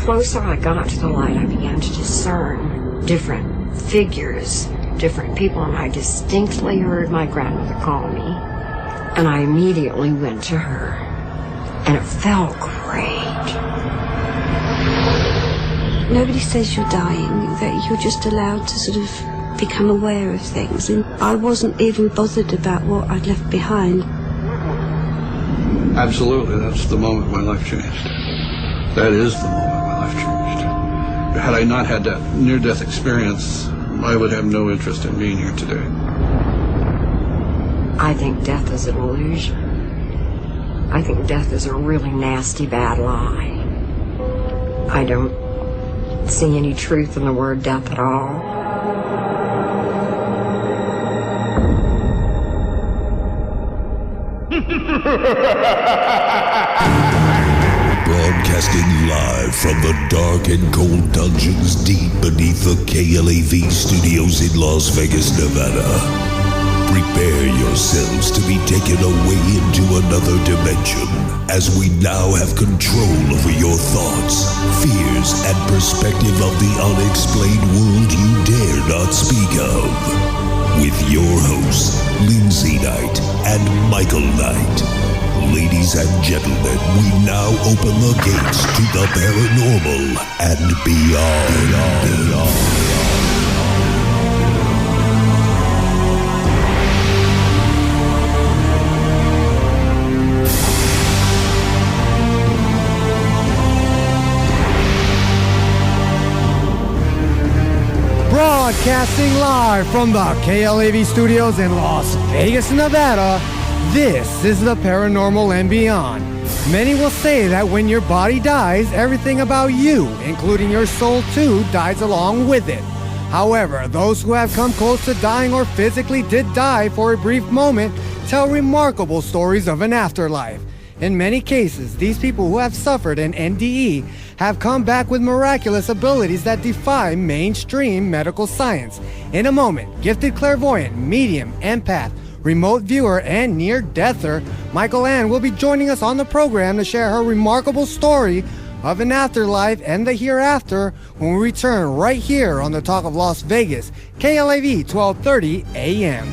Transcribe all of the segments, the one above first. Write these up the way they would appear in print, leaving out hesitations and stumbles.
closer I got to the light, I began to discern different figures, different people, and I distinctly heard my grandmother call me. And I immediately went to her, and it felt great. Nobody says you're dying, that you're just allowed to sort of become aware of things. And I wasn't even bothered about what I'd left behind. Absolutely, that's the moment my life changed. That is the moment my life changed. Had I not had that near-death experience, I would have no interest in being here today. I think death is an illusion. I think death is a really nasty, bad lie. I don't see any truth in the word death at all. Broadcasting live from the dark and cold dungeons deep beneath the KLAV studios in Las Vegas, Nevada. Prepare yourselves to be taken away into another dimension as we now have control over your thoughts, fears, and perspective of the unexplained world you dare not speak of. With your hosts, Lindsay Knight and Michael Knight. Ladies and gentlemen, we now open the gates to the paranormal and beyond. Broadcasting live from the KLAV studios in Las Vegas, Nevada, this is the Paranormal and Beyond. Many will say that when your body dies, everything about you, including your soul too, dies along with it. However, those who have come close to dying or physically did die for a brief moment tell remarkable stories of an afterlife. In many cases, these people who have suffered an NDE have come back with miraculous abilities that defy mainstream medical science. In a moment, gifted clairvoyant, medium, empath, remote viewer, and near-deather, Michael Ann will be joining us on the program to share her remarkable story of an afterlife and the hereafter when we return right here on the Talk of Las Vegas, KLAV 1230 AM.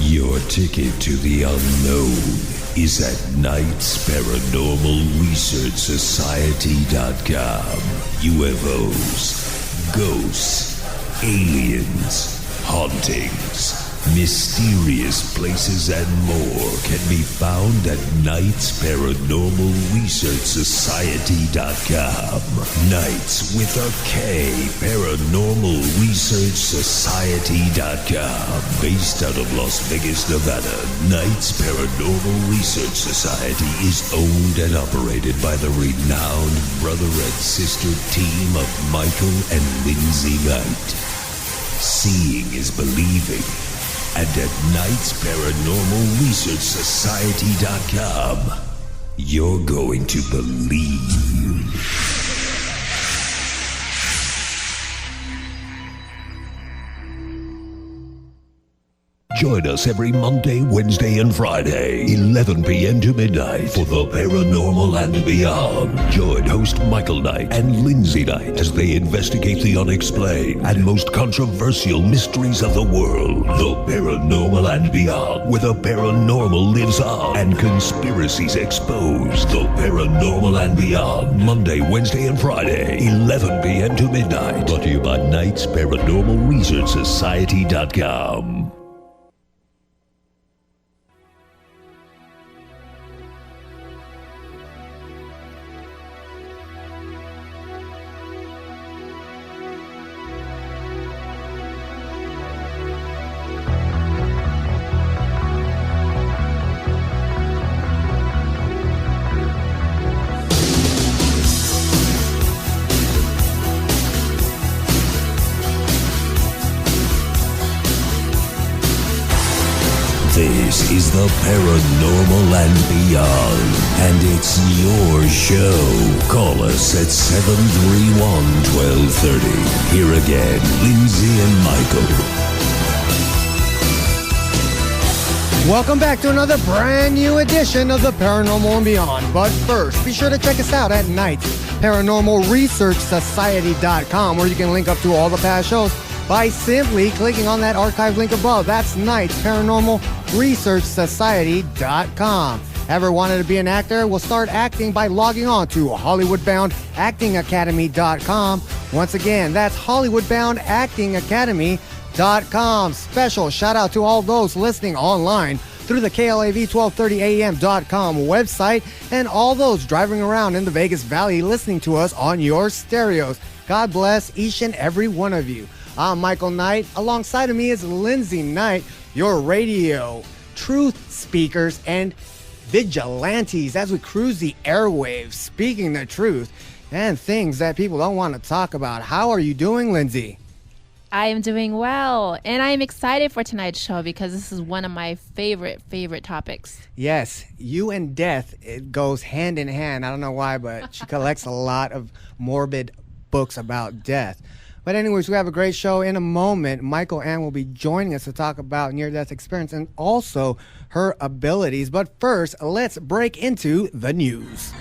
Your ticket to the unknown is at KnightsParanormalResearchSociety.com. UFOs, ghosts, aliens, hauntings, mysterious places, and more can be found at KnightsParanormalResearchSociety.com. Knights with a K, ParanormalResearchSociety.com. Based out of Las Vegas, Nevada, Knights Paranormal Research Society is owned and operated by the renowned brother and sister team of Michael and Lindsay Knight. Seeing is believing. And at KnightsParanormalResearchSociety.com, you're going to believe. Join us every Monday, Wednesday, and Friday, 11 p.m. to midnight for the Paranormal and Beyond. Join host Michael Knight and Lindsay Knight as they investigate the unexplained and most controversial mysteries of the world. The Paranormal and Beyond, where the paranormal lives on and conspiracies exposed. The Paranormal and Beyond, Monday, Wednesday, and Friday, 11 p.m. to midnight. Brought to you by Knights Paranormal Research Society.com. This is the Paranormal and Beyond, and it's your show. Call us at 731-1230. Here again, Lindsay and Michael. Welcome back to another brand new edition of the Paranormal and Beyond. But first, be sure to check us out at nightsparanormalresearchsociety.com, where you can link up to all the past shows by simply clicking on that archive link above. That's nightsparanormalresearchsociety.com. Ever wanted to be an actor? Well, start acting by logging on to hollywoodboundactingacademy.com. Once again, that's hollywoodboundactingacademy.com. Special shout out to all those listening online through the KLAV1230AM.com website, and all those driving around in the Vegas Valley listening to us on your stereos. God bless each and every one of you. I'm Michael Knight. Alongside of me is Lindsay Knight, your radio truth speakers and vigilantes as we cruise the airwaves, speaking the truth and things that people don't want to talk about. How are you doing, Lindsay? I am doing well, and I am excited for tonight's show because this is one of my favorite topics. Yes, you and death, it goes hand in hand. I don't know why, but she collects a lot of morbid books about death. But anyways, we have a great show. In a moment, Michael Ann will be joining us to talk about near-death experience and also her abilities. But first, let's break into the news.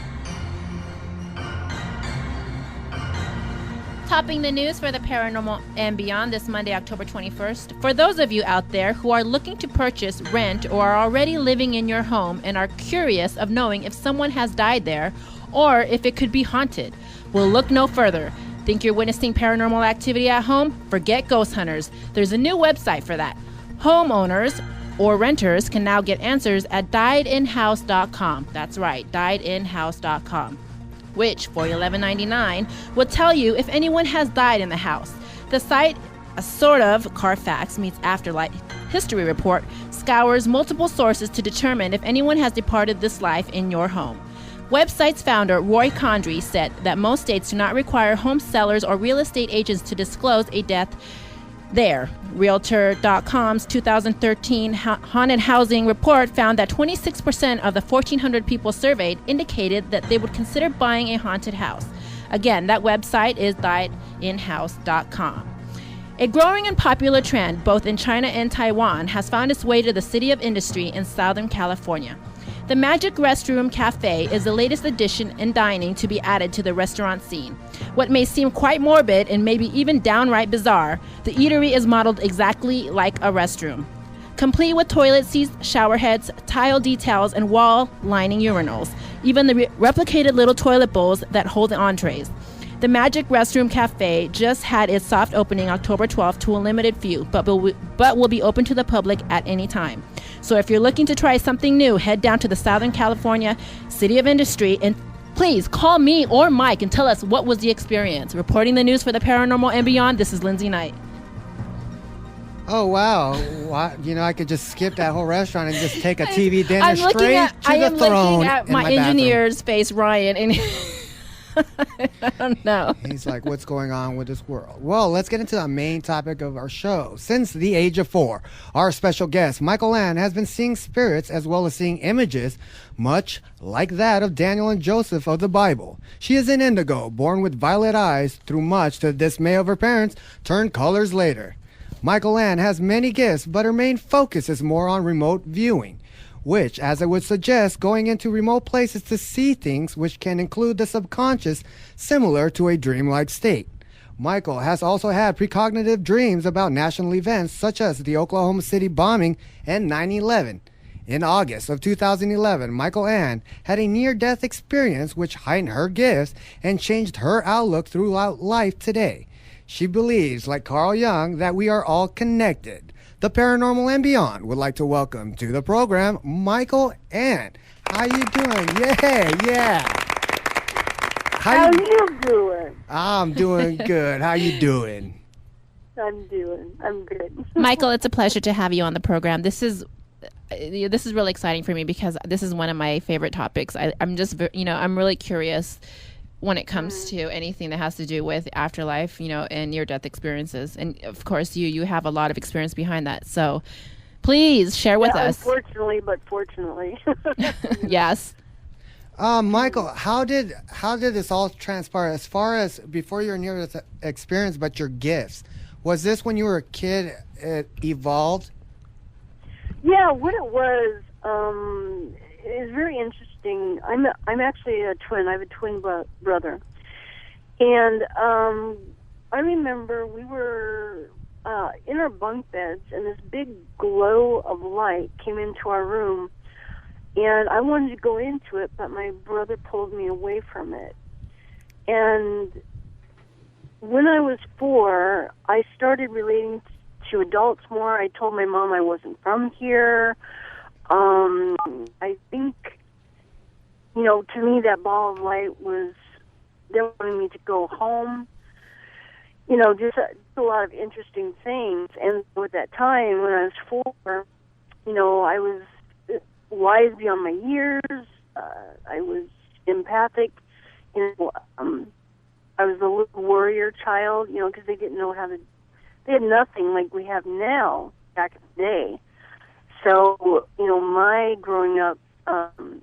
Topping the news for the Paranormal and Beyond this Monday, October 21st. For those of you out there who are looking to purchase, rent, or are already living in your home and are curious of knowing if someone has died there or if it could be haunted, well, look no further. Think you're witnessing paranormal activity at home? Forget ghost hunters. There's a new website for that. Homeowners or renters can now get answers at diedinhouse.com. That's right, diedinhouse.com. which for $11.99 will tell you if anyone has died in the house. The site, a sort of Carfax meets Afterlife history report, scours multiple sources to determine if anyone has departed this life in your home. Website's founder, Roy Condry, said that most states do not require home sellers or real estate agents to disclose a death there. Realtor.com's 2013 haunted housing report found that 26% of the 1,400 people surveyed indicated that they would consider buying a haunted house. Again, that website is diedinhouse.com. A growing and popular trend, both in China and Taiwan, has found its way to the City of Industry in Southern California. The Magic Restroom Cafe is the latest addition in dining to be added to the restaurant scene. What may seem quite morbid and maybe even downright bizarre, the eatery is modeled exactly like a restroom. Complete with toilet seats, shower heads, tile details, and wall-lining urinals. Even the replicated little toilet bowls that hold the entrees. The Magic Restroom Cafe just had its soft opening October 12th to a limited few, but will be open to the public at any time. So if you're looking to try something new, head down to the Southern California City of Industry and please call me or Mike and tell us what was the experience. Reporting the news for the Paranormal and Beyond, this is Lindsay Knight. Oh, wow. You know, I could just skip that whole restaurant and just take a TV dinner straight to the throne. I am looking at my engineer's bathroom. face, Ryan, and I don't know. He's like, what's going on with this world? Well, let's get into the main topic of our show. Since the age of 4, our special guest, Michael Ann, has been seeing spirits as well as seeing images, much like that of Daniel and Joseph of the Bible. She is an Indigo, born with violet eyes, through much to the dismay of her parents, turned colors later. Michael Ann has many gifts, but her main focus is more on remote viewing, which, as I would suggest, going into remote places to see things which can include the subconscious, similar to a dreamlike state. Michael has also had precognitive dreams about national events such as the Oklahoma City bombing and 9/11. In August of 2011, Michael Ann had a near-death experience which heightened her gifts and changed her outlook throughout life today. She believes, like Carl Jung, that we are all connected. The Paranormal and Beyond would like to welcome to the program Michael Ann. How you doing? Yeah. How you doing? I'm doing good. How you doing? I'm good. Michael, it's a pleasure to have you on the program. This is really exciting for me because this is one of my favorite topics. I'm really curious when it comes to anything that has to do with afterlife, and near-death experiences. And of course, you have a lot of experience behind that. So please share with us. Unfortunately, but fortunately. Yes. Michael, how did this all transpire as far as before your near-death experience, but your gifts? Was this when you were a kid, it evolved? Yeah, what it was is very interesting. I'm actually a twin. I have a twin brother, and I remember we were in our bunk beds, and this big glow of light came into our room, and I wanted to go into it, but my brother pulled me away from it. And when I was 4, I started relating to adults more. I told my mom I wasn't from here. I think, to me that ball of light was, they wanted me to go home. Just a lot of interesting things. And at that time, when I was 4, I was wise beyond my years. I was empathic. I was a little warrior child, because they didn't know they had nothing like we have now back in the day. So, my growing up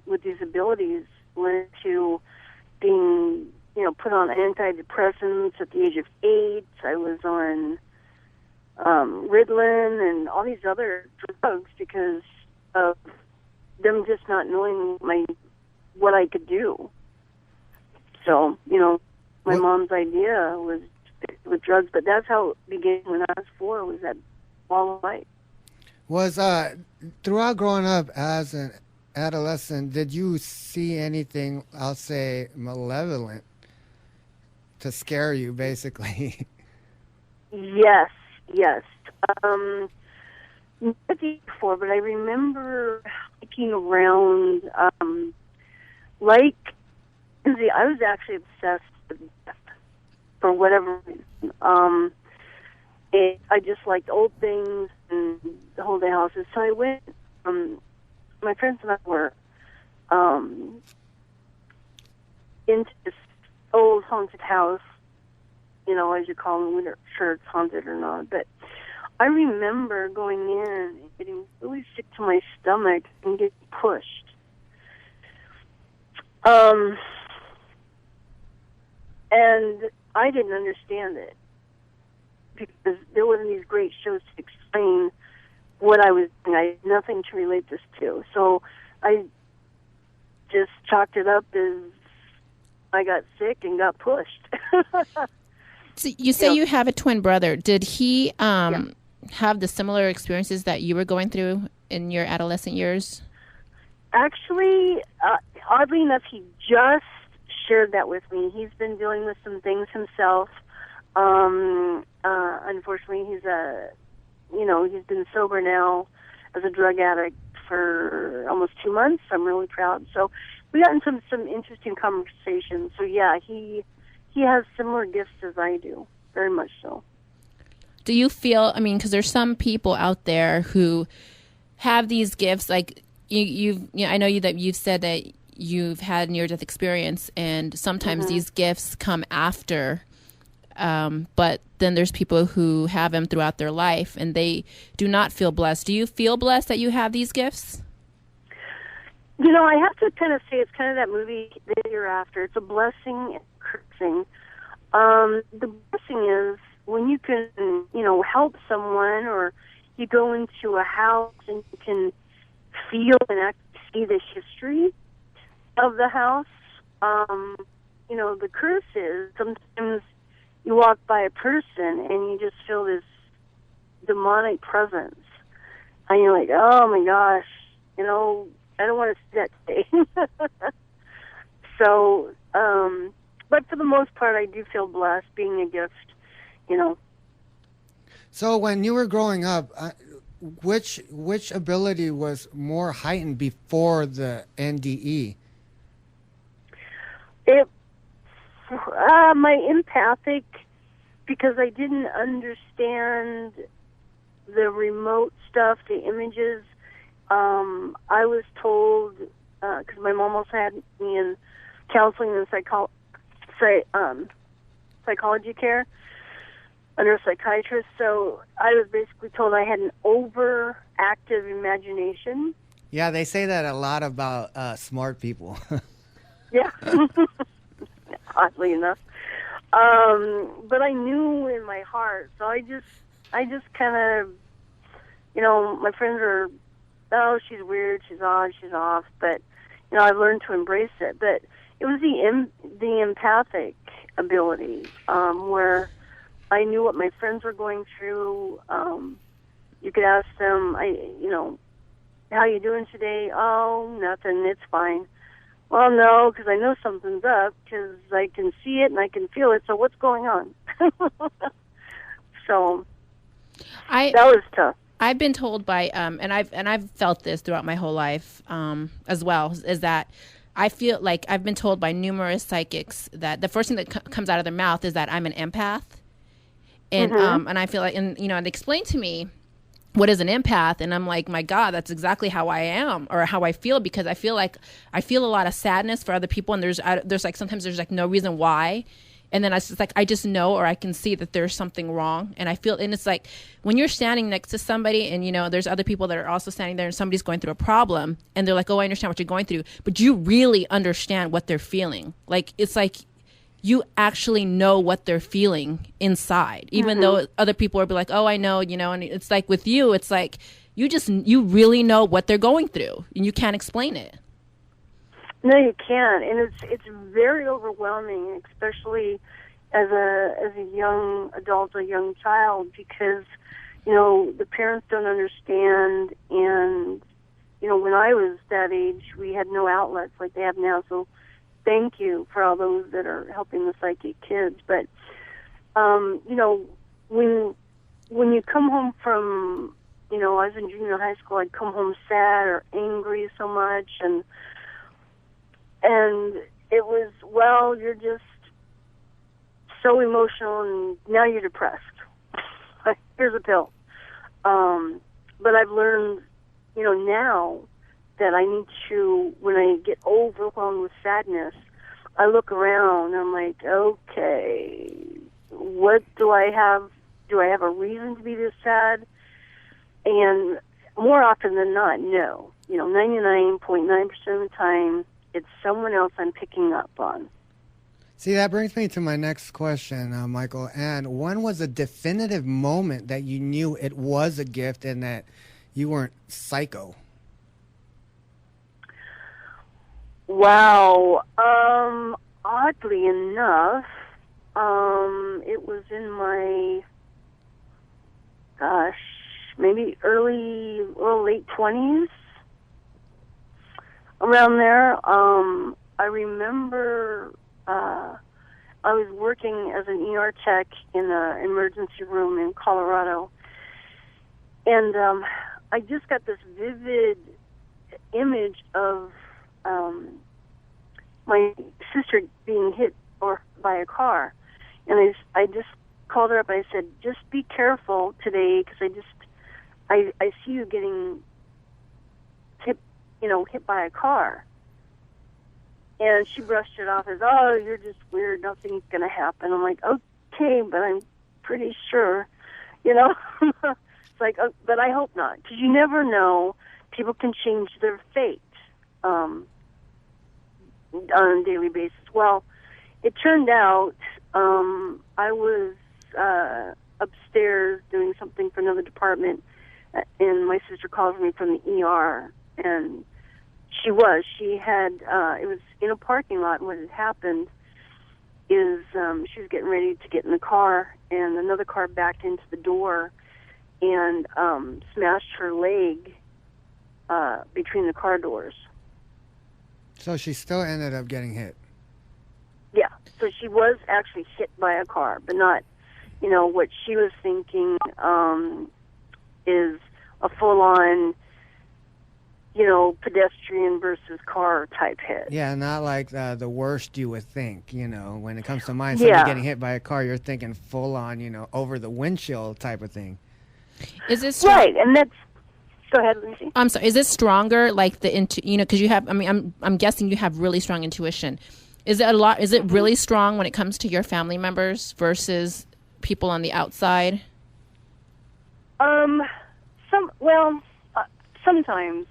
with these abilities led to being, put on antidepressants at the age of 8. I was on Ritalin and all these other drugs because of them just not knowing what I could do. So, my mom's idea was with drugs, but that's how it began when I was 4, was that ball of light. Was throughout growing up as an adolescent, did you see anything, I'll say, malevolent to scare you, basically? Yes. Not before, but I remember looking around, I was actually obsessed with death for whatever reason. I just liked old things and the haunted houses. So I went, my friends and I were into this old haunted house, as you call them. We're not sure it's haunted or not. But I remember going in and getting really sick to my stomach and getting pushed. And I didn't understand it, because there wasn't these great shows to explain what I was doing. I had nothing to relate this to. So I just chalked it up as I got sick and got pushed. So you say you have a twin brother. Did he have the similar experiences that you were going through in your adolescent years? Actually, oddly enough, he just shared that with me. He's been dealing with some things himself. Unfortunately, he's been sober now as a drug addict for almost 2 months. I'm really proud. So we got into some interesting conversations. So yeah, he has similar gifts as I do, very much so. Do you feel, because there's some people out there who have these gifts, like I know that you've said that you've had near-death experience, and sometimes these gifts come after. But then there's people who have them throughout their life and they do not feel blessed. Do you feel blessed that you have these gifts? I have to kind of say it's kind of that movie The Year After. It's a blessing and a cursing. The blessing is when you can, help someone, or you go into a house and you can feel and actually see the history of the house. The curse is sometimes you walk by a person and you just feel this demonic presence. And you're like, oh my gosh, I don't want to see that today. So, but for the most part, I do feel blessed being a gift, So when you were growing up, which ability was more heightened before the NDE? My empathic, because I didn't understand the remote stuff, the images. I was told, because my mom also had me in counseling and psychology care under a psychiatrist, so I was basically told I had an overactive imagination. Yeah, they say that a lot about smart people. Yeah. Oddly enough. But I knew in my heart, so I just kind of, my friends are oh, she's weird, she's odd, she's off. But, you know, I've learned to embrace it. But it was the empathic ability, where I knew what my friends were going through. You could ask them, how you doing today? Oh, nothing, it's fine. Well, no, because I know something's up, because I can see it and I can feel it, so what's going on? So that was tough. I've been told by, and I've felt this throughout my whole life as well, is that I feel like I've been told by numerous psychics that the first thing that comes out of their mouth is that I'm an empath. And and I feel like, and you know, and they explain to me what is an empath, and I'm like, my God, that's exactly how I am, or how I feel, because I feel like I feel a lot of sadness for other people, and there's like sometimes there's like no reason why, and then it's like I just know, or I can see that there's something wrong, and I feel, and it's like when you're standing next to somebody, and you know there's other people that are also standing there, and somebody's going through a problem, and they're like, oh, I understand what you're going through, but you really understand what they're feeling. Like it's like you actually know what they're feeling inside, even though other people will be like, oh, I know, you know, and it's like with you, it's like you really know what they're going through, and you can't explain it. No, you can't, and it's very overwhelming, especially as a young adult, a young child, because, you know, the parents don't understand, and, you know, when I was that age, we had no outlets like they have now, so thank you for all those that are helping the psychic kids. But, you know, when you come home from, you know, I was in junior high school, I'd come home sad or angry so much, and it was, well, you're just so emotional, and now you're depressed. Here's a pill. But I've learned, you know, now that I need to, when I get overwhelmed with sadness, I look around and I'm like, okay, what do I have? Do I have a reason to be this sad? And more often than not, no. You know, 99.9% of the time, it's someone else I'm picking up on. See, that brings me to my next question, Michael. And when was a definitive moment that you knew it was a gift and that you weren't psycho? Wow. Oddly enough, it was in my, maybe early or late 20s, around there. I remember I was working as an ER tech in an emergency room in Colorado, and I just got this vivid image of my sister being hit by a car, and I just called her up. I said, "Just be careful today, because I see you getting hit by a car." And she brushed it off as, "Oh, you're just weird. Nothing's gonna happen." I'm like, "Okay, but I'm pretty sure, you know." It's like, but I hope not, because you never know. People can change their fate on a daily basis. Well, it turned out I was upstairs doing something for another department, and my sister called me from the ER, and she had, it was in a parking lot, and what had happened is she was getting ready to get in the car, and another car backed into the door and smashed her leg between the car doors. So she still ended up getting hit. Yeah, so she was actually hit by a car, but not, you know, what she was thinking is a full-on, you know, pedestrian versus car type hit. Yeah, not like the worst you would think, you know. When it comes to mine, somebody getting hit by a car, you're thinking full-on, you know, over the windshield type of thing. Is this right? And that's. Go ahead, Lucy. I'm sorry. Is it stronger, like because you have? I mean, I'm guessing you have really strong intuition. Is it a lot? Is it really strong when it comes to your family members versus people on the outside? Sometimes.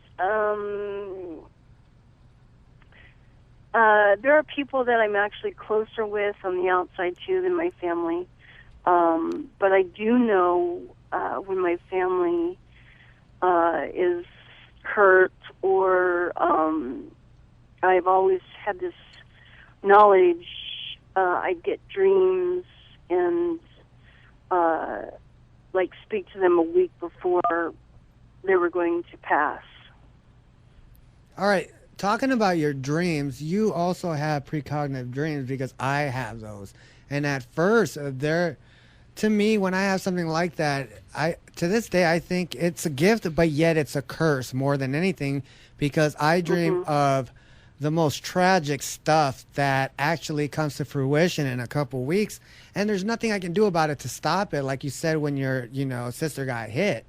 There are people that I'm actually closer with on the outside too than my family. But I do know when my family is hurt, or I've always had this knowledge. I'd get dreams and like speak to them a week before they were going to pass. All right. Talking about your dreams, you also have precognitive dreams, because I have those. And at first, to me, when I have something like that, to this day, I think it's a gift, but yet it's a curse more than anything, because I dream of the most tragic stuff that actually comes to fruition in a couple weeks, and there's nothing I can do about it to stop it. Like you said, when your sister got hit,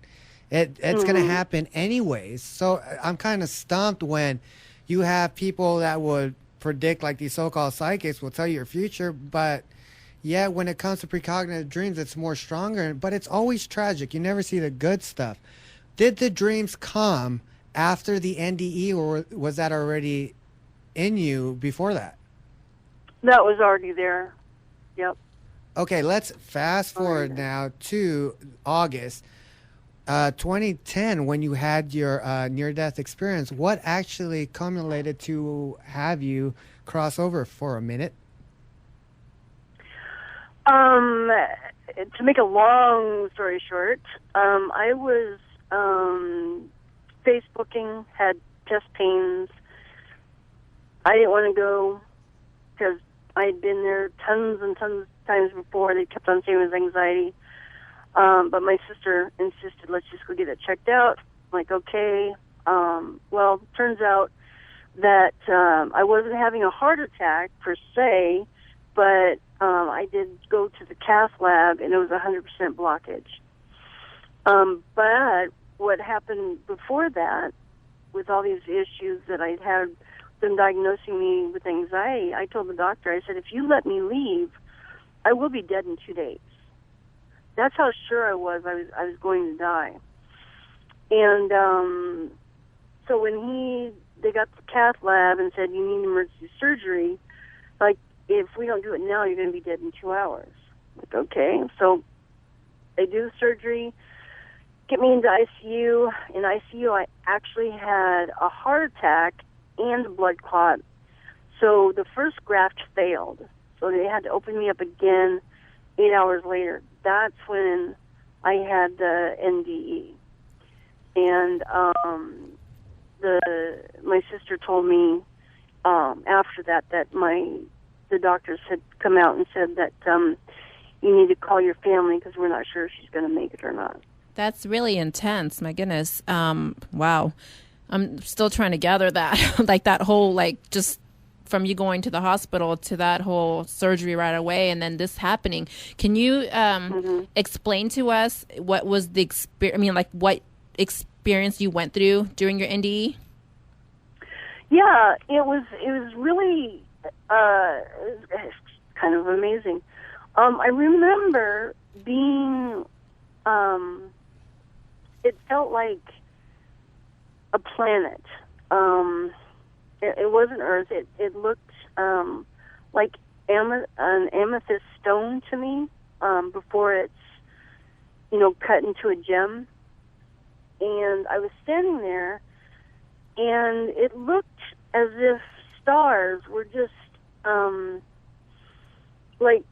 it's going to happen anyways. So I'm kind of stumped when you have people that would predict, like these so-called psychics will tell you your future, but yeah, when it comes to precognitive dreams, it's more stronger, but it's always tragic. You never see the good stuff. Did the dreams come after the NDE, or was that already in you before that? That was already there. Yep. Okay, let's fast forward now to August 2010, when you had your near-death experience. What actually culminated to have you cross over for a minute? To make a long story short, I was Facebooking, had chest pains. I didn't want to go because I had been there tons and tons of times before. They kept on saying it was anxiety. But my sister insisted, let's just go get it checked out. I'm like, okay. Well, turns out that I wasn't having a heart attack per se, but I did go to the cath lab, and it was 100% blockage. But what happened before that, with all these issues that I'd had, them diagnosing me with anxiety, I told the doctor, I said, if you let me leave, I will be dead in 2 days. That's how sure I was I was going to die. And so when they got the cath lab and said, you need emergency surgery, like, if we don't do it now, you're going to be dead in 2 hours. Like, okay. So they do the surgery, get me into ICU. In ICU, I actually had a heart attack and a blood clot. So the first graft failed. So they had to open me up again 8 hours later. That's when I had the NDE. And my sister told me after that the doctors had come out and said that you need to call your family because we're not sure if she's going to make it or not. That's really intense. My goodness. Wow. I'm still trying to gather that, like that whole, like, just from you going to the hospital to that whole surgery right away and then this happening. Can you explain to us what was the experience? I mean, like, what experience you went through during your NDE? Yeah, it was really kind of amazing. I remember being, it felt like a planet. It wasn't Earth. It looked like an amethyst stone to me before it's, cut into a gem. And I was standing there, and it looked as if stars were just like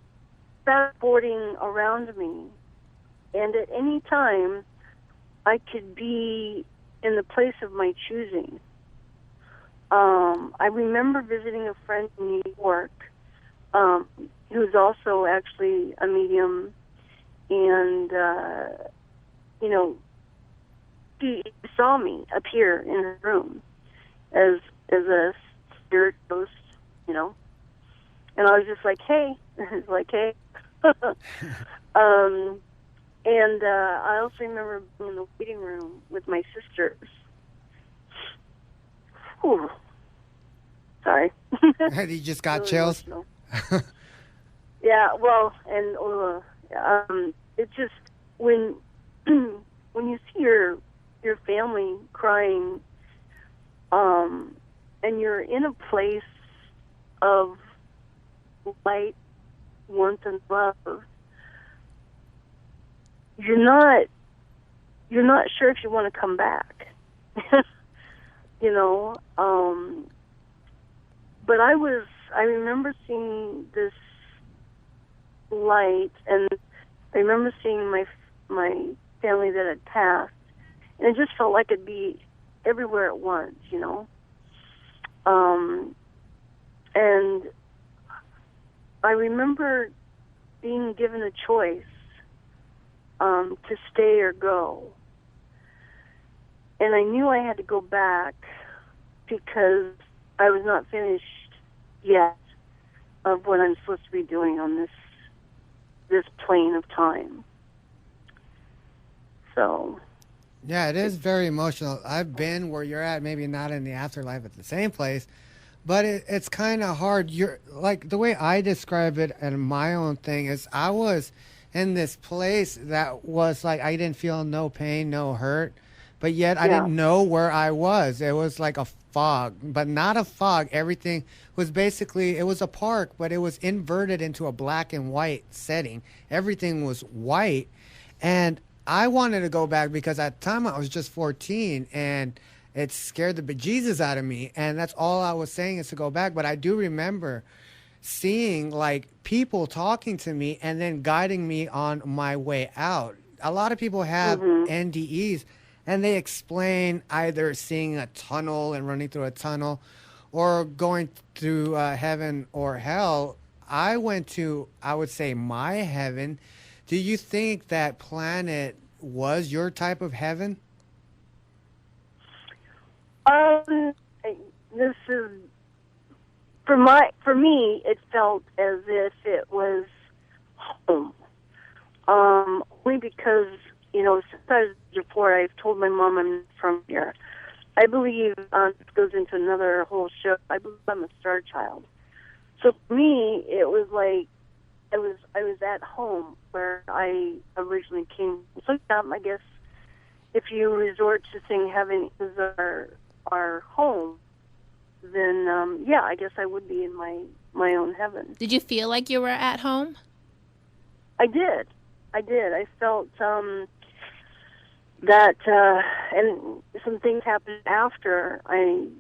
fast-forwarding around me. And at any time, I could be in the place of my choosing. I remember visiting a friend in New York who's also actually a medium, and, he saw me appear in the room as a spirit ghost, and I was just like, hey. It's like, hey. And I also remember being in the waiting room with my sisters. Whew. Sorry. You just got chills? Yeah, well, and it's just when you see your family crying, and you're in a place of light, warmth, and love, you're not sure if you want to come back. you know. But I remember seeing this light, and I remember seeing my family that had passed, and it just felt like it'd be everywhere at once, you know. And I remember being given a choice to stay or go. And I knew I had to go back because I was not finished yet of what I'm supposed to be doing on this plane of time. So... Yeah, it is very emotional. I've been where you're at, maybe not in the afterlife at the same place, but it's kind of hard. You're like, the way I describe it and my own thing is I was in this place that was like, I didn't feel no pain, no hurt, but yet I didn't know where I was. It was like a fog, but not a fog. Everything was basically, it was a park, but it was inverted into a black and white setting. Everything was white. And I wanted to go back because at the time I was just 14 and it scared the bejesus out of me. And that's all I was saying is to go back. But I do remember seeing like people talking to me and then guiding me on my way out. A lot of people have NDEs and they explain either seeing a tunnel and running through a tunnel or going through heaven or hell. I went to, I would say, my heaven. Do you think that planet was your type of heaven? This is for me. It felt as if it was home. Only because, you know, since I was before, I've told my mom I'm from here. I believe this goes into another whole show. I believe I'm a star child. So for me, it was like I was at home where I originally came. So I guess if you resort to saying heaven is our home, then I guess I would be in my own heaven. Did you feel like you were at home? I did. I felt that, and some things happened after the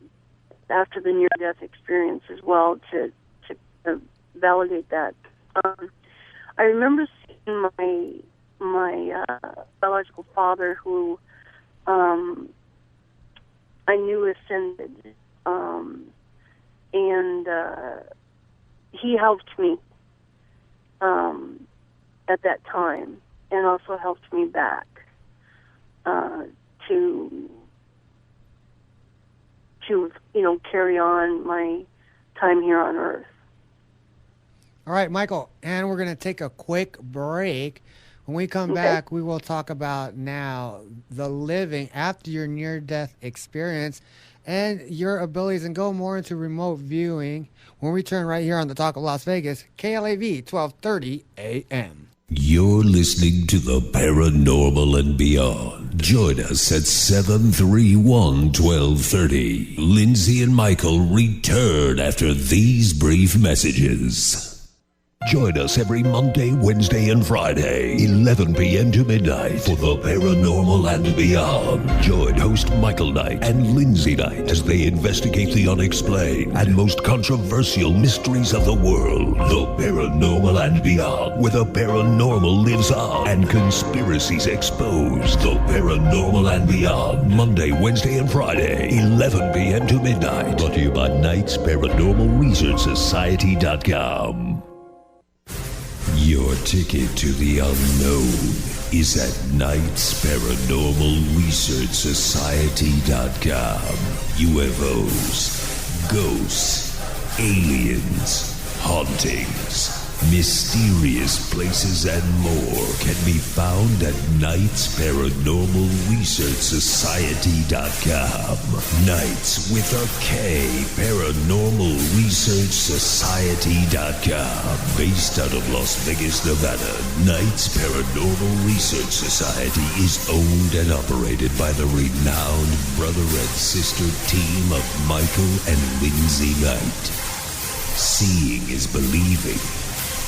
near-death experience as well to validate that. I remember seeing my biological father, who I knew ascended, and he helped me at that time, and also helped me back to carry on my time here on Earth. All right, Michael, and we're going to take a quick break. When we come back, we will talk about now the living after your near-death experience and your abilities, and go more into remote viewing when we return right here on the Talk of Las Vegas, KLAV 1230 AM. You're listening to the Paranormal and Beyond. Join us at 731-1230. Lindsay and Michael return after these brief messages. Join us every Monday, Wednesday, and Friday, 11 p.m. to midnight for the Paranormal and Beyond. Join host Michael Knight and Lindsay Knight as they investigate the unexplained and most controversial mysteries of the world. The Paranormal and Beyond, where the paranormal lives on and conspiracies exposed. The Paranormal and Beyond, Monday, Wednesday, and Friday, 11 p.m. to midnight. Brought to you by Knight's Paranormal Research Society.com. Your ticket to the unknown is at Knight's Paranormal Research Society.com. UFOs, ghosts, aliens, hauntings, mysterious places, and more can be found at Knight's Paranormal Research Society.com. Knights with a K, Paranormal Research Society.com. Based out of Las Vegas, Nevada, Knights Paranormal Research Society is owned and operated by the renowned brother and sister team of Michael and Lindsay Knight. Seeing is believing.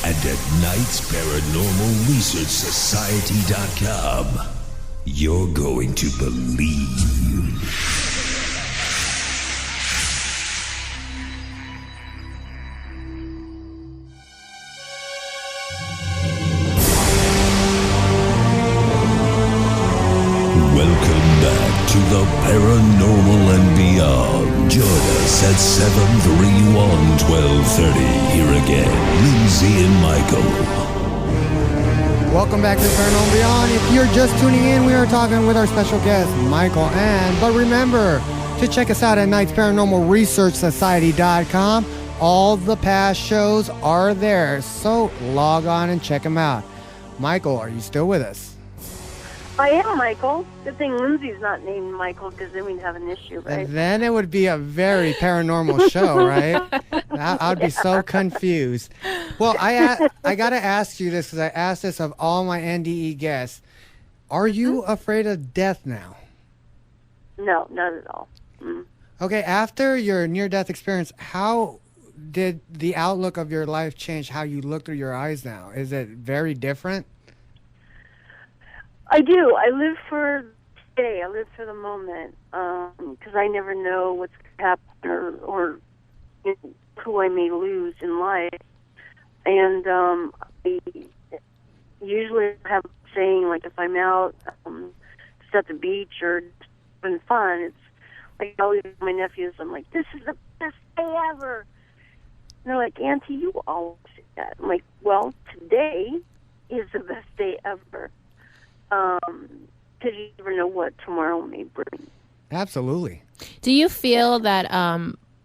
And at Knight's Paranormal Research Society.com, you're going to believe. to the Paranormal and Beyond. Join us at 731-1230. Here again, Lindsay and Michael. Welcome back to the Paranormal and Beyond. If you're just tuning in, we are talking with our special guest, Michael Ann. But remember to check us out at KnightsParanormalResearchSociety.com. All the past shows are there, so log on and check them out. Michael, are you still with us? I am Michael. Good thing Lindsay's not named Michael, because then we'd have an issue, right? And then it would be a very paranormal show, right? I'd be so confused. Well, I got to ask you this, because I asked this of all my NDE guests. Are you afraid of death now? No, not at all. Okay, after your near-death experience, how did the outlook of your life change, how you look through your eyes now? Is it very different? I do. I live for today. I live for the moment, because I never know what's going to happen or you know, who I may lose in life. And I usually have a saying, like, if I'm out just at the beach or having fun, it's like I always tell my nephews, I'm like, this is the best day ever. And they're like, Auntie, you always say that. I'm like, well, today is the best day ever. Because you never know what tomorrow may bring. Absolutely. Do you feel that,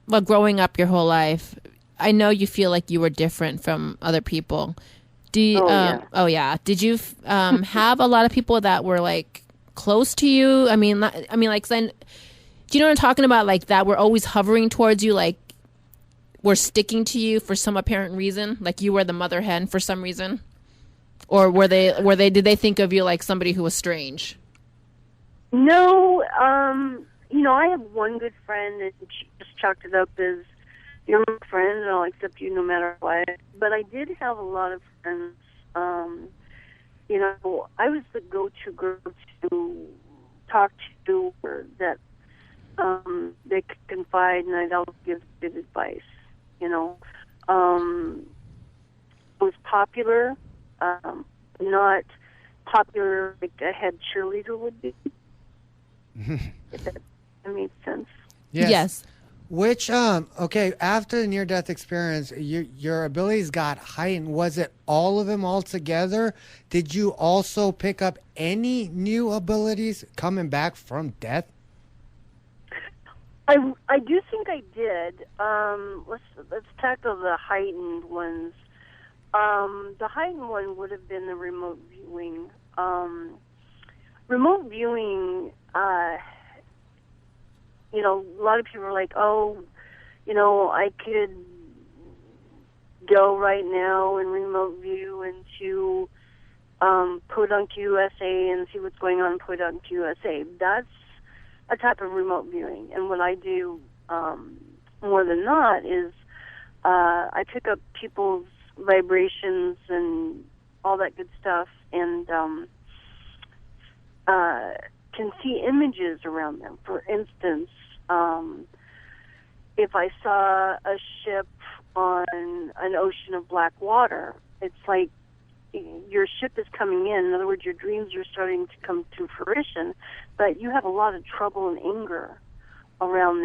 well, growing up your whole life, I know you feel like you were different from other people. Do you, yeah. Did you have a lot of people that were like close to you? I mean, like, do you know what I'm talking about? Like that were always hovering towards you, like were sticking to you for some apparent reason, like you were the mother hen for some reason. Or did they think of you like somebody who was strange? No, I have one good friend, and she just chalked it up as, you're my friend, and I'll accept you no matter what. But I did have a lot of friends. I was the go-to girl to talk to, or that they could confide, and I'd always give good advice. I was popular. Not popular like a head cheerleader would be. If that makes sense. Yes. Which, after the near-death experience, your abilities got heightened. Was it all of them all together? Did you also pick up any new abilities coming back from death? I do think I did. Let's tackle the heightened ones. The heightened one would have been the remote viewing. Remote viewing, a lot of people are like, I could go right now and remote view into Podunk, USA and see what's going on in Podunk, USA. That's a type of remote viewing. And what I do more than not is I pick up people's vibrations and all that good stuff, and can see images around them. For instance, if I saw a ship on an ocean of black water, it's like your ship is coming in. In other words, your dreams are starting to come to fruition, but you have a lot of trouble and anger around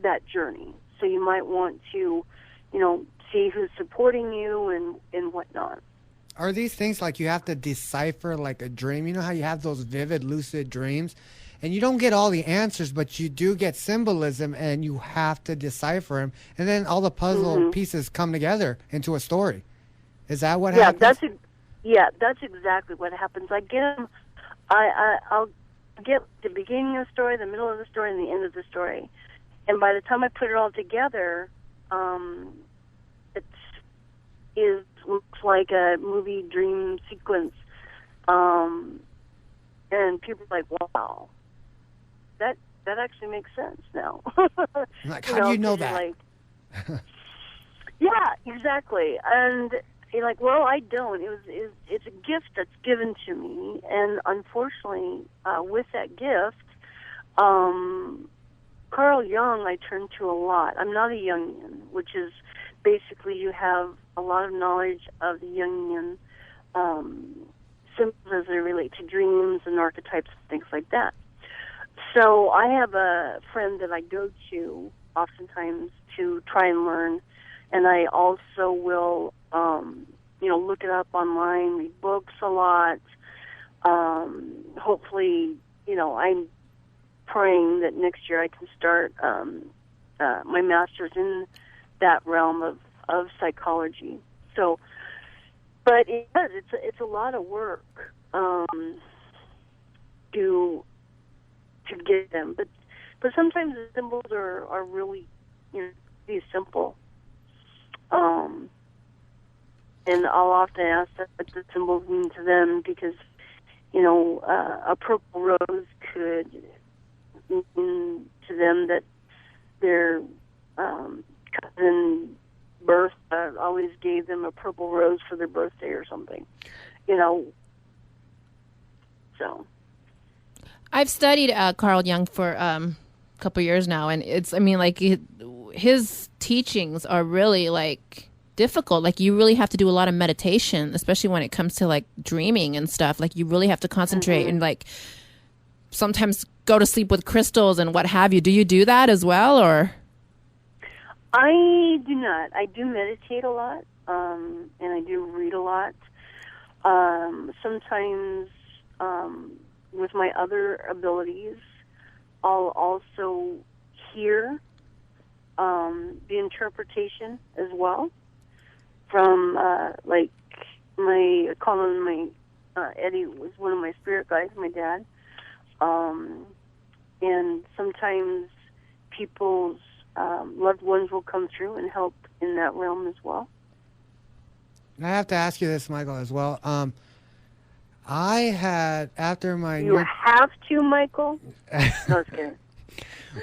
that journey. So you might want to see who's supporting you and whatnot. Are these things like you have to decipher like a dream? You know how you have those vivid, lucid dreams? And you don't get all the answers, but you do get symbolism, and you have to decipher them. And then all the puzzle pieces come together into a story. Is that what happens? That's exactly what happens. I get them. I'll get the beginning of the story, the middle of the story, and the end of the story. And by the time I put it all together, it looks like a movie dream sequence. And people are like, wow, that actually makes sense now. Like, how do you know that? Like, yeah, exactly. And you're like, well, I don't. It's a gift that's given to me. And unfortunately, with that gift, Carl Jung I turn to a lot. I'm not a Jungian, which is basically you have a lot of knowledge of the Jungian symbols as they relate to dreams and archetypes and things like that. So I have a friend that I go to oftentimes to try and learn, and I also will, look it up online, read books a lot. Hopefully, I'm praying that next year I can start my master's in that realm of psychology. So, but it's a lot of work to get them. But sometimes the symbols are really be simple. And I'll often ask what the symbols mean to them because a purple rose could mean to them that their cousin Bertha always gave them a purple rose for their birthday or something, So I've studied Carl Jung for a couple years now, and his teachings are really difficult. You really have to do a lot of meditation, especially when it comes to dreaming and stuff. You really have to concentrate and sometimes go to sleep with crystals and what have you. Do you do that as well, or? I do not. I do meditate a lot, and I do read a lot. Sometimes with my other abilities, I'll also hear the interpretation as well from I call him my Eddie was one of my spirit guides, my dad. And sometimes people's loved ones will come through and help in that realm as well. I have to ask you this, Michael, as well. I had, after my... You have to, Michael? No, it's kidding.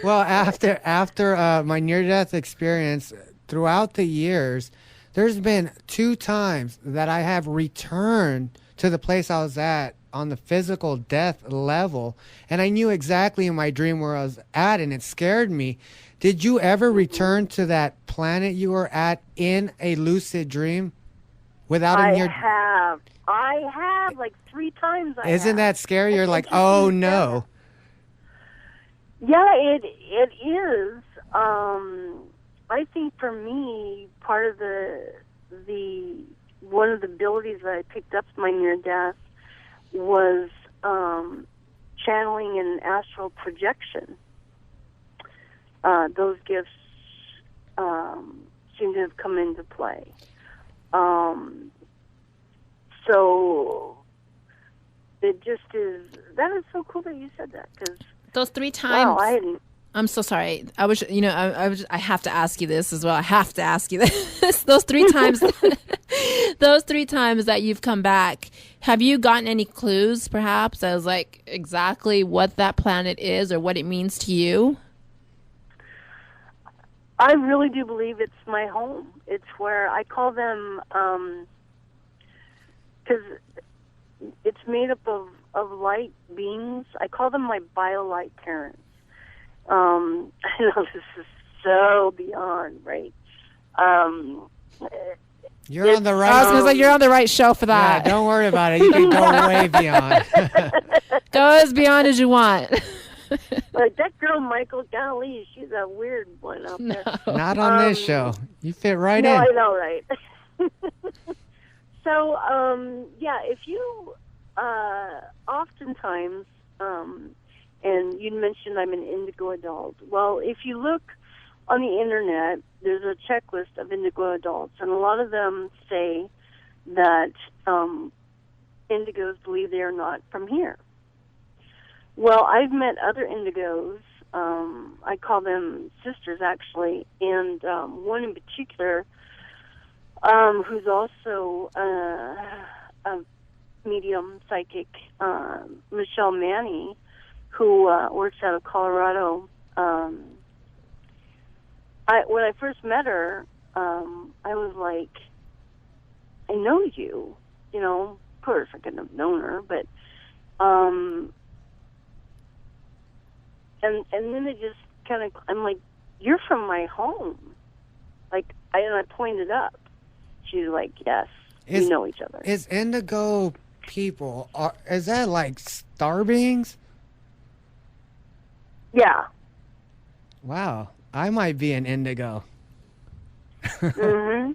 Well, after my near-death experience, throughout the years, there's been 2 times that I have returned to the place I was at on the physical death level, and I knew exactly in my dream where I was at, and it scared me. Did you ever return to that planet you were at in a lucid dream? I have 3 times. Isn't that scary? You're like, oh no. Yeah, it is. I think for me, part of the one of the abilities that I picked up my near death was channeling and astral projection. Those gifts seem to have come into play. So it just is. That is so cool that you said that, because those 3 times. Wow, I hadn't. I'm so sorry. I have to ask you this as well. I have to ask you this. Those 3 times, those 3 times that you've come back, have you gotten any clues, perhaps, as exactly what that planet is or what it means to you? I really do believe it's my home. It's where I call them, because it's made up of light beings. I call them my bio-light parents. I know this is so beyond, right? You're on the right. I was going to say, you're on the right show for that. Yeah, don't worry about it. You can go way beyond. Go as beyond as you want. That girl, Michael, golly, she's a weird one out there. Not on this show. You fit right in. I know, right? So, if you oftentimes, and you mentioned I'm an indigo adult. Well, if you look on the internet, there's a checklist of indigo adults, and a lot of them say that indigos believe they are not from here. Well, I've met other indigos. I call them sisters, actually, and one in particular who's also a medium psychic, Michelle Manny, who works out of Colorado. When I first met her, I was like, I know you. Of course I couldn't have known her, but and then it just kind of, I'm like, you're from my home. And I pointed up. She's like, yes, we know each other. Is indigo people, is that like star beings? Yeah. Wow, I might be an indigo. Hmm.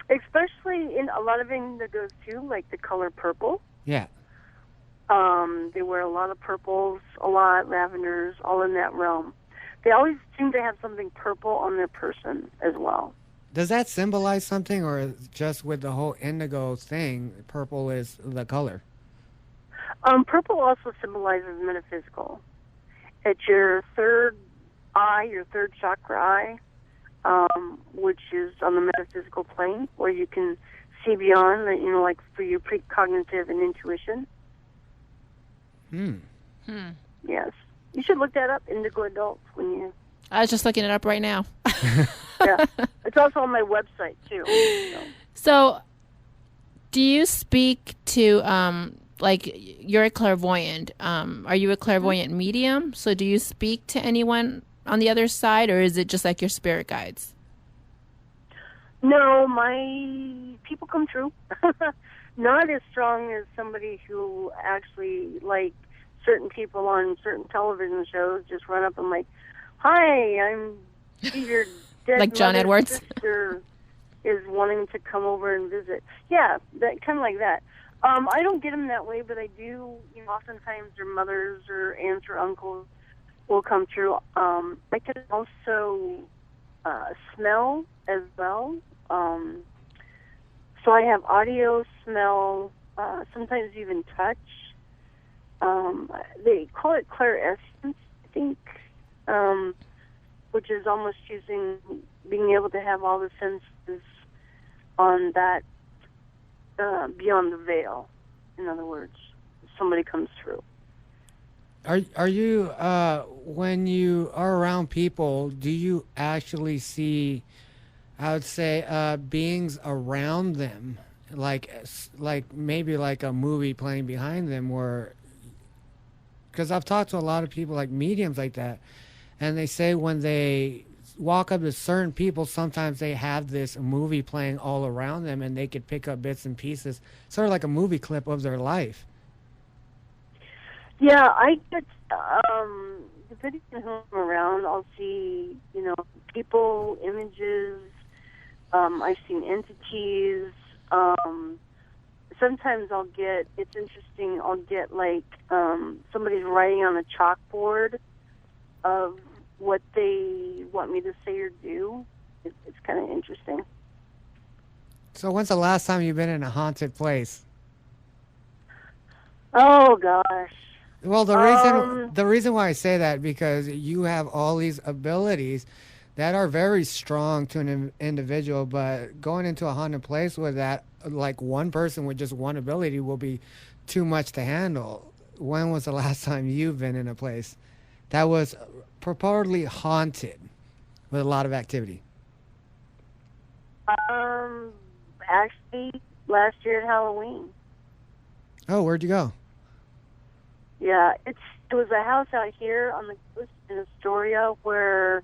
Especially in a lot of indigos too, like the color purple. Yeah. They wear a lot of purples, a lot lavenders, all in that realm. They always seem to have something purple on their person as well. Does that symbolize something, or just with the whole indigo thing, purple is the color? Purple also symbolizes metaphysical. It's your third eye, your third chakra eye, which is on the metaphysical plane, where you can see beyond, like for your precognitive and intuition. Yes. You should look that up, indigo adults, when you... I was just looking it up right now. Yeah. It's also on my website, too. So, do you speak to, like, you're a clairvoyant. Are you a clairvoyant medium? So do you speak to anyone on the other side, or is it just like your spirit guides? No, my people come true. Not as strong as somebody who actually, like, certain people on certain television shows just run up and like, hi, I'm your dead like John Edwards sister is wanting to come over and visit. Yeah, that kind of like that. I don't get them that way, but I do. Oftentimes their mothers or aunts or uncles will come through. I can also smell as well. So I have audio, smell, sometimes even touch. They call it clairescence, I think, which is almost being able to have all the senses on that, beyond the veil. In other words, somebody comes through. Are you when you are around people, do you actually see, I would say, beings around them, like maybe like a movie playing behind them, where? Because I've talked to a lot of people, like mediums like that, and they say when they walk up to certain people, sometimes they have this movie playing all around them, and they could pick up bits and pieces, sort of like a movie clip of their life. Yeah, I get, depending on who I'm around, I'll see, people, images, I've seen entities, sometimes it's interesting, I'll get like, somebody's writing on a chalkboard of what they want me to say or do. It's kind of interesting. So when's the last time you've been in a haunted place? Oh, gosh. Well, the reason why I say that, because you have all these abilities that are very strong to an individual, but going into a haunted place with that, like one person with just one ability, will be too much to handle. When was the last time you've been in a place that was purportedly haunted with a lot of activity? Actually, last year at Halloween. Oh, where'd you go? Yeah, it was a house out here on the coast in Astoria where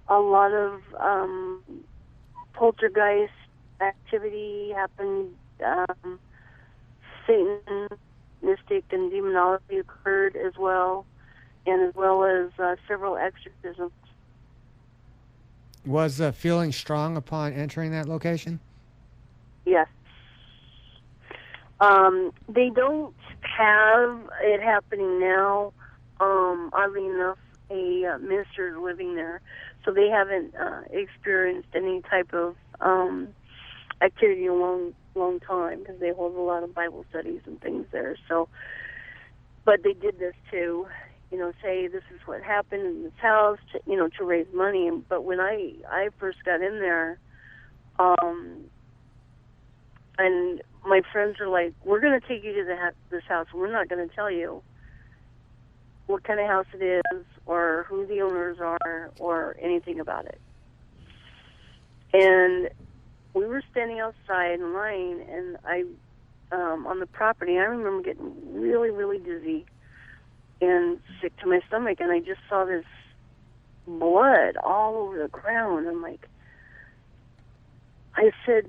a lot of poltergeist activity happened. Satan, mystic, and demonology occurred as well, and as well as several exorcisms. Was the feeling strong upon entering that location? Yes. They don't have it happening now. Oddly enough, a minister is living there, so they haven't experienced any type of activity in a long time, because they hold a lot of Bible studies and things there. So, but they did this to, say this is what happened in this house, to raise money. But when I first got in there, and my friends were like, we're going to take you to this house. We're not going to tell you what kind of house it is or who the owners are or anything about it. And we were standing outside in line, and on the property, I remember getting really, really dizzy and sick to my stomach, and I just saw this blood all over the ground. I'm like, I said,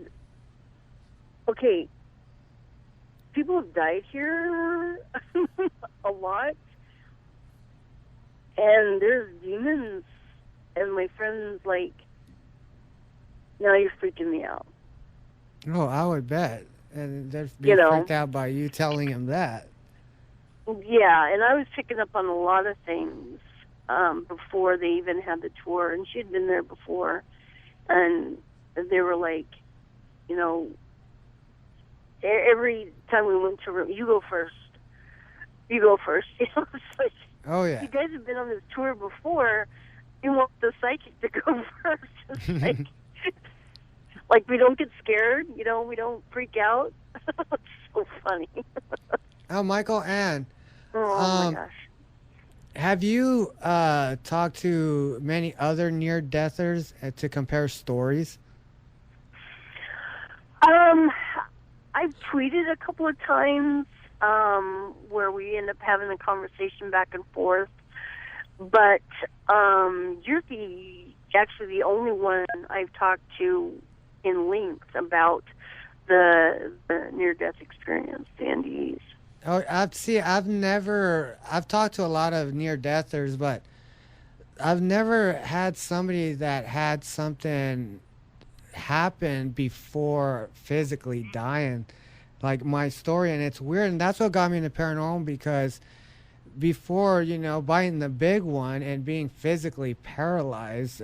okay, people have died here a lot, and there's demons, and my friend's like, now you're freaking me out. Oh, I would bet. And they're being freaked out by you telling him that. Yeah, and I was picking up on a lot of things before they even had the tour, and she'd been there before, and they were like, you know, every time we went to a room, you go first. You know, it's like, oh, yeah. You guys have been on this tour before. You want the psychic to go first. It's like we don't get scared. You know, we don't freak out. It's so funny. Oh, Michael, Ann. Oh, my gosh. Have you talked to many other near-deathers to compare stories? I've tweeted a couple of times where we end up having a conversation back and forth, but you're actually the only one I've talked to in length about the near-death experience, the NDEs. Oh, I've talked to a lot of near-deathers, but I've never had somebody that had something happen before physically dying, like my story. And it's weird, and that's what got me into paranormal, because before, you know, biting the big one and being physically paralyzed,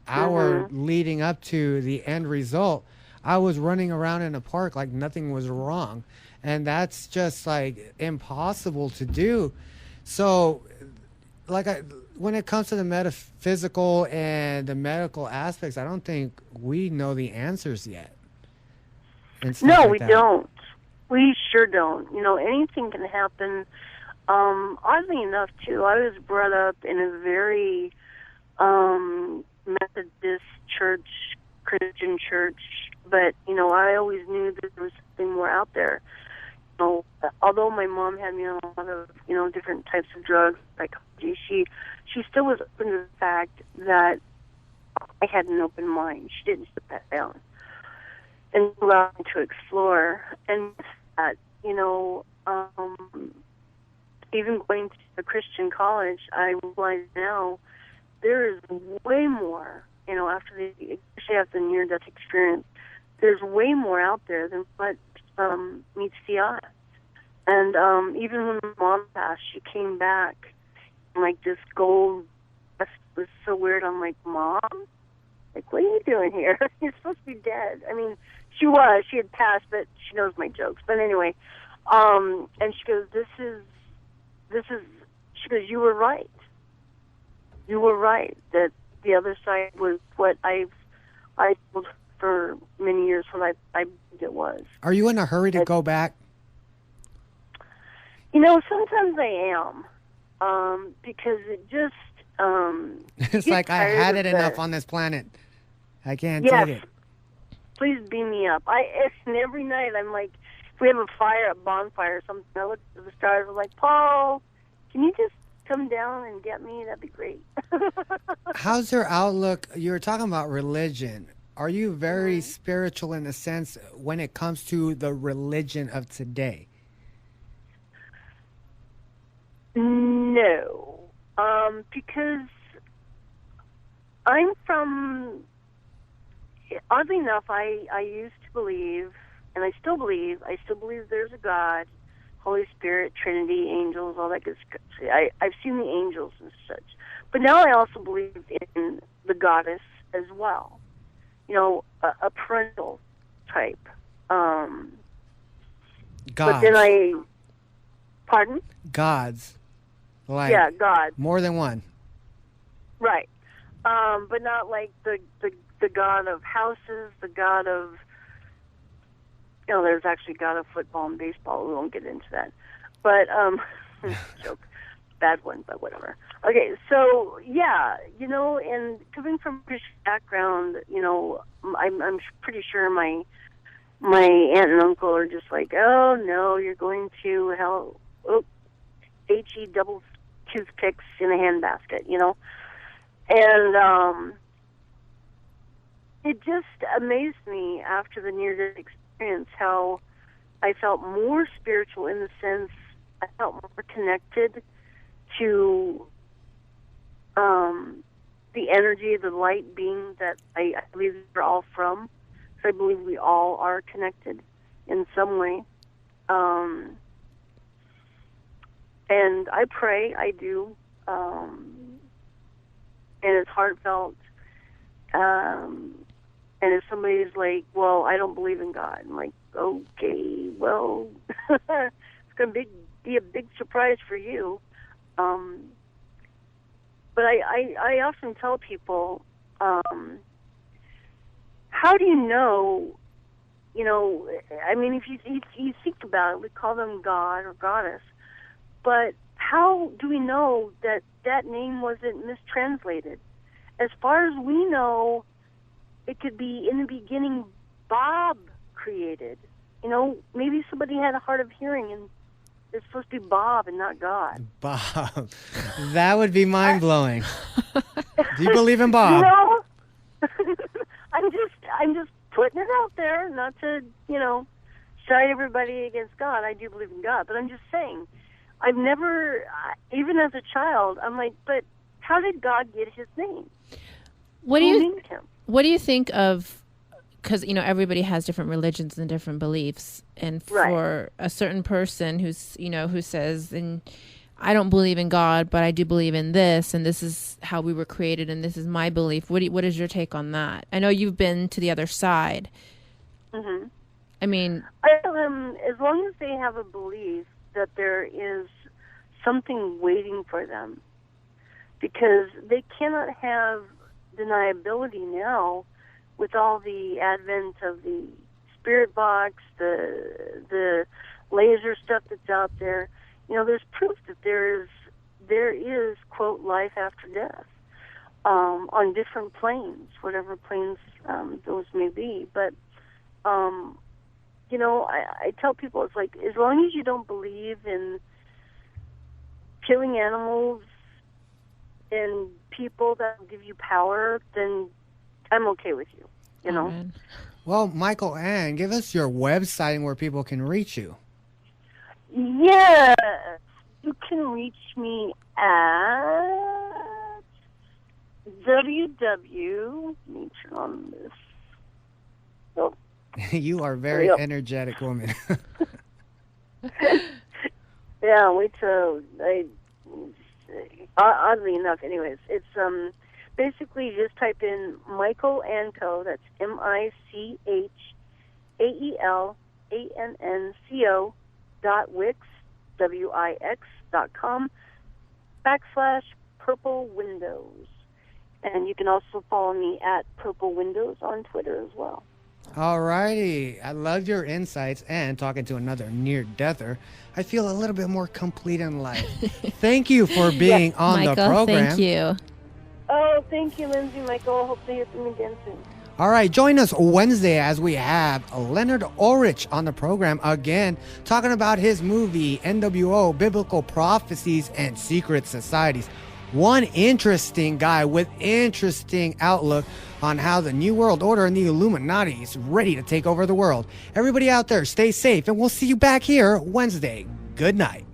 hour leading up to the end result, I was running around in a park like nothing was wrong. And that's just like impossible to do. So like when it comes to the metaphysical and the medical aspects, I don't think we know the answers yet. No, we don't. We sure don't. You know, anything can happen. Oddly enough, too, I was brought up in a very Methodist church, Christian church, but, you know, I always knew that there was something more out there. You know, although my mom had me on a lot of, you know, different types of drugs, psychology, she still was open to the fact that I had an open mind. She didn't put that down and allowed me to explore. And that, you know, even going to a Christian college, I realize now there is way more, you know, especially after the near-death experience, there's way more out there than what meets the eye. And even when my mom passed, she came back in like this gold. It was so weird. I'm like, Mom, like, what are you doing here? You're supposed to be dead. I mean, she had passed, but she knows my jokes. But anyway, and she goes, this is. She goes, you were right. You were right that the other side was what I told for many years what I believed it was. Are you in a hurry to go back? You know, sometimes I am, because it just. It's like I had it enough on this planet. I can't take it. Please beam me up. And every night I'm like, if we have a bonfire or something, I look at the stars, I'm like, Paul, can you just come down and get me? That'd be great. How's your outlook? You were talking about religion. Are you very spiritual in a sense when it comes to the religion of today? No. Because I'm from, oddly enough, I used to believe, and I still believe there's a God, Holy Spirit, Trinity, angels, all that good stuff. I've seen the angels and such. But now I also believe in the goddess as well. You know, a parental type. Gods. But then pardon? Gods. Like, yeah, God. More than one. Right. But not like the God of houses, the God of, you know, there's actually God of football and baseball. We won't get into that. But, joke. Bad one, but whatever. Okay, so, yeah, you know, and coming from a Christian background, you know, I'm pretty sure my aunt and uncle are just like, oh, no, you're going to hell. Oh, H-E double toothpicks in a handbasket, you know? And it just amazed me after the near-death experience how I felt more spiritual in the sense I felt more connected to the energy, the light being that I believe we're all from. So I believe we all are connected in some way. And I pray, I do. And it's heartfelt. And if somebody's like, well, I don't believe in God, I'm like, okay, well, it's going to be a big surprise for you. But I often tell people, how do you know, I mean, if you think about it, we call them God or Goddess, but how do we know that that name wasn't mistranslated? As far as we know, it could be in the beginning Bob created. Maybe somebody had a hard of hearing and it's supposed to be Bob and not God. Bob. That would be mind-blowing. Do you believe in Bob? I'm just putting it out there, not to, side everybody against God. I do believe in God, but I'm just saying, I've never, even as a child, I'm like, but how did God get his name? Who named him? What do you think of, because, everybody has different religions and different beliefs. And for a certain person who says, and I don't believe in God, but I do believe in this, and this is how we were created, and this is my belief. What is your take on that? I know you've been to the other side. Mm-hmm. I mean, as long as they have a belief that there is something waiting for them, because they cannot have deniability now with all the advent of the spirit box, the laser stuff that's out there. There's proof that there is quote life after death on different planes, whatever planes those may be. But I tell people, it's like, as long as you don't believe in killing animals and people that will give you power, then I'm okay with you. Amen. Well, Michael Ann, give us your website where people can reach you. Yeah, you can reach me at www. Let me turn on this. Oh. You are a very energetic woman. Yeah, wait till oddly enough, anyways, it's basically just type in Michael and Co. That's MichaelAnco.wix.com/Purple Windows. And you can also follow me at Purple Windows on Twitter as well. All righty. I love your insights, and talking to another near-deather, I feel a little bit more complete in life. Thank you for being on Michael, the program. Thank you. Oh, thank you, Lindsay. Michael, hope to hear from you again soon. All right, join us Wednesday as we have Leonard Orich on the program again, talking about his movie, NWO, Biblical Prophecies and Secret Societies. One interesting guy with interesting outlook on how the New World Order and the Illuminati is ready to take over the world. Everybody out there, stay safe, and we'll see you back here Wednesday. Good night.